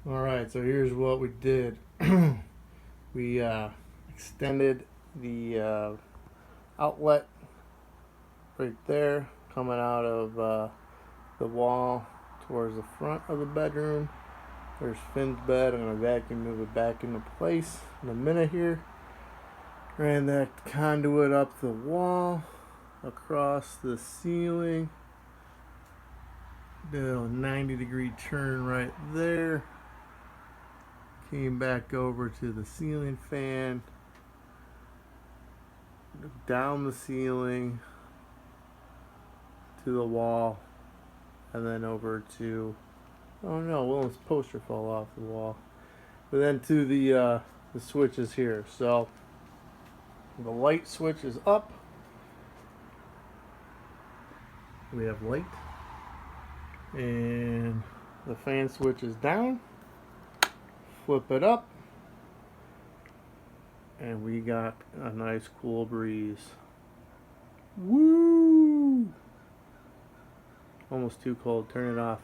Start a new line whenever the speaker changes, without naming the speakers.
Alright, so here's what we did. We extended the outlet right there, coming out of the wall towards the front of the bedroom. There's Finn's bed. I'm going to vacuum move it back into place in a minute here. Ran that conduit up the wall, across the ceiling. Did a 90-degree turn right there. Came back over to the ceiling fan, down the ceiling to the wall, and then over to, oh no, Willem's poster fell off the wall. But then to the switches here. So the light switch is up. We have light. And the fan switch is down. Flip it up. And we got a nice cool breeze. Woo! Almost too cold. Turn it off.